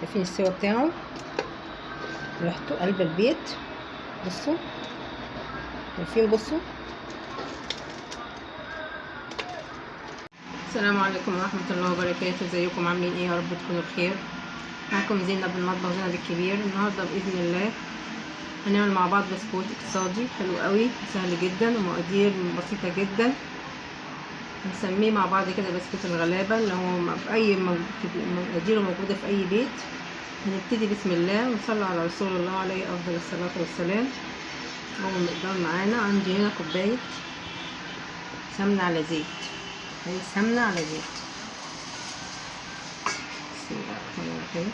شايفين السوا بتاعه، ريحته قلب البيت. بصوا شايفين، بصوا. السلام عليكم ورحمه الله وبركاته. ازيكم عاملين ايه؟ يا رب تكونوا بخير. معكم زينب بالمطبخ، زينب الكبير. النهارده باذن الله هنعمل مع بعض بسكوت اقتصادي حلو قوي، سهل جدا ومقادير بسيطه جدا. هنسميه مع بعض كده بسكوت الغلابه، اللي هو اي مقاديره موجوده في اي بيت. هنبتدي بسم الله ونصلي على رسول الله عليه افضل الصلاه والسلام. اول مقدار معانا عندي هنا كوبايه سمنه على زيت، هي سمنه على زيت. بسم الله الرحمن الرحيم.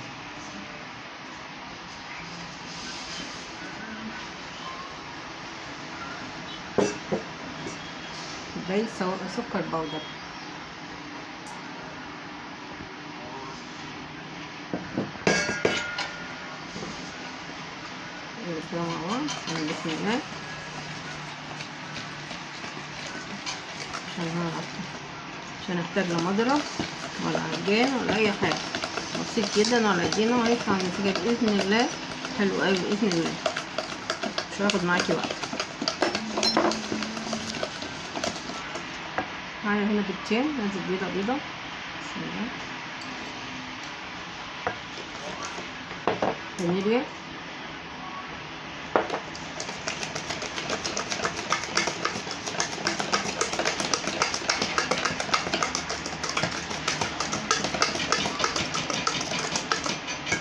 كوبايه سكر بودر. نقلبها مع بعض. بسم الله. مش هنحتاج لا مضرب ولا عجان ولا اي حاجه، بسيط جدا على ايدينا وهيطلع النتيجه باذن الله حلو قوي باذن الله. مش هياخد معاكي وقت. معايا هنا بيضتين، ننزل بيضه. بسم الله. فانيليا،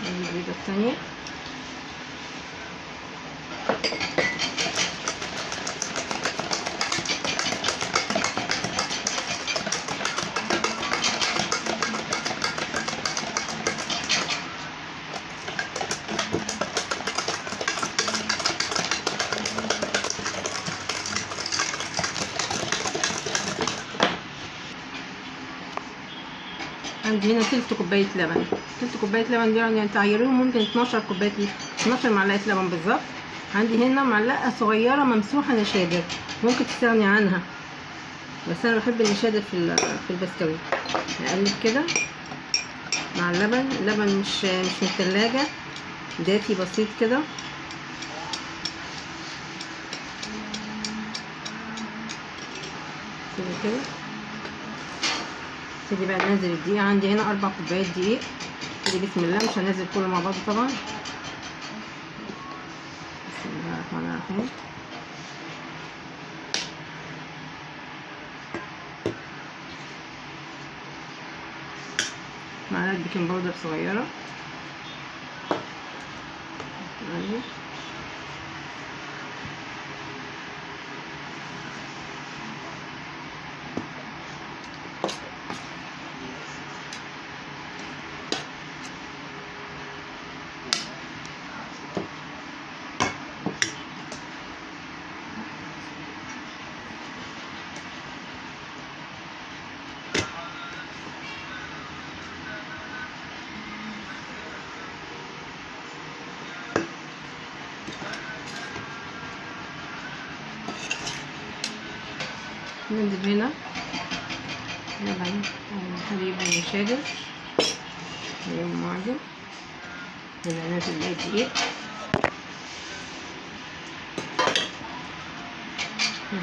البيضة الثانية، عندي هنا تلت كوباية لبن. تلت كوباية لبن دي يعني تعيريهم ممكن 12 كوباية، 12 معلقة لبن بالظبط. عندي هنا معلقة صغيرة ممسوحة نشادر، ممكن تستغني عنها، بس انا بحب النشادر في البسكويت. نقلب كده مع اللبن. اللبن مش من التلاجة، دافي بسيط كده. كده ابتدي بقى ننزل الدقيق. عندي هنا 4 كوبايات دقيق. ابتدي بسم الله، مش هننزل كله مع بعض طبعا. بسم الله الرحمن الرحيم. معلقه بيكنج باودر صغيره. ننزل هنا لبن حليب ونشادر ومعجن. هنا ننزل بقى الدقيق.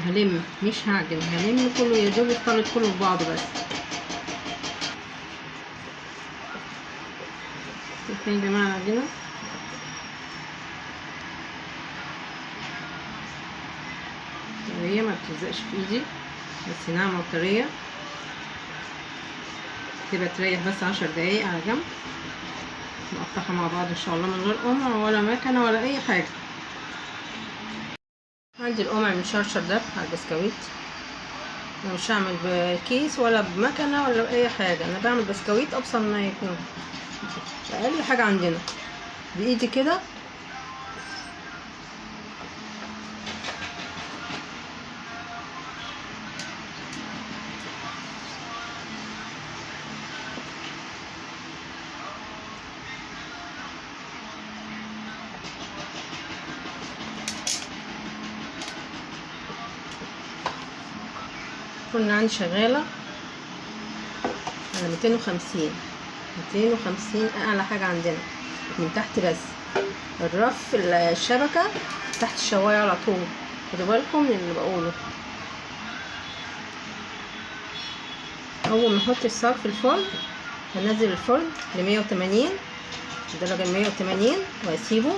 هلم مش هعجن، هلم كله يا دوب يختلط كله في بعضه بس. شايفين يا جماعه العجينه؟ طريه ما بتلزقش في ايدي، بس ناعمه وطريه. تبقى تريح بس 10 دقايق على جنب. نقطعها مع بعض ان شاء الله من غير قمع ولا مكنه ولا اي حاجه. عندي القمع مشرشر ده على البسكويت. انا مش هعمل بكيس ولا بمكنه ولا باي حاجه، انا بعمل بسكويت ابسط ما يكون. اقل حاجه عندنا بايدي كده. الفرن عندي شغاله على 250. 250 اعلى حاجة عندنا من تحت بس. الرف الشبكة تحت الشواية على طول، خدوا بالكم من اللي بقوله. اول ما احط الصاج في الفرن هنزل الفرن ل180 درجة 180 واسيبه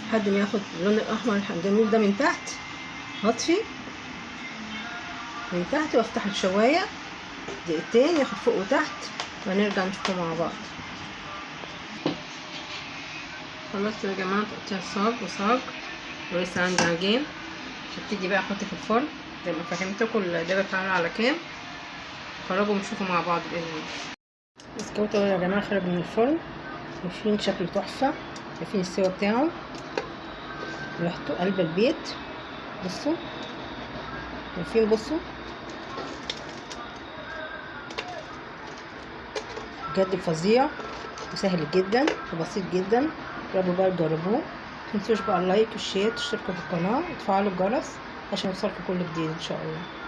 لحد ما ياخد اللون الاحمر الجميل ده من تحت. هطفي من تحت وافتح الشواية دقيقتين ياخد فوق وتحت ونرجع نشوفه مع بعض. خلصت يا جماعة تقطيع الصاج وصاج ولسه عندي عجين. هبتدي بقى احط في الفرن زي ما فهمتكم الدرجة بتاعها على كام. خرجوا ونشوفوا مع بعض باذن الله. بسكوت اهو يا جماعة خرج من الفرن، شايفين شكله تحفة، شايفين السوا بتاعه، ريحته قلب البيت. بصوا شايفين، بصوا بجد فظيع وسهل جدا وبسيط جدا. جربوا بقى تجربوه. متنسوش بقى اللايك والشير، تشتركوا في القناة وتفعلوا الجرس عشان يوصلكوا كل جديد ان شاء الله.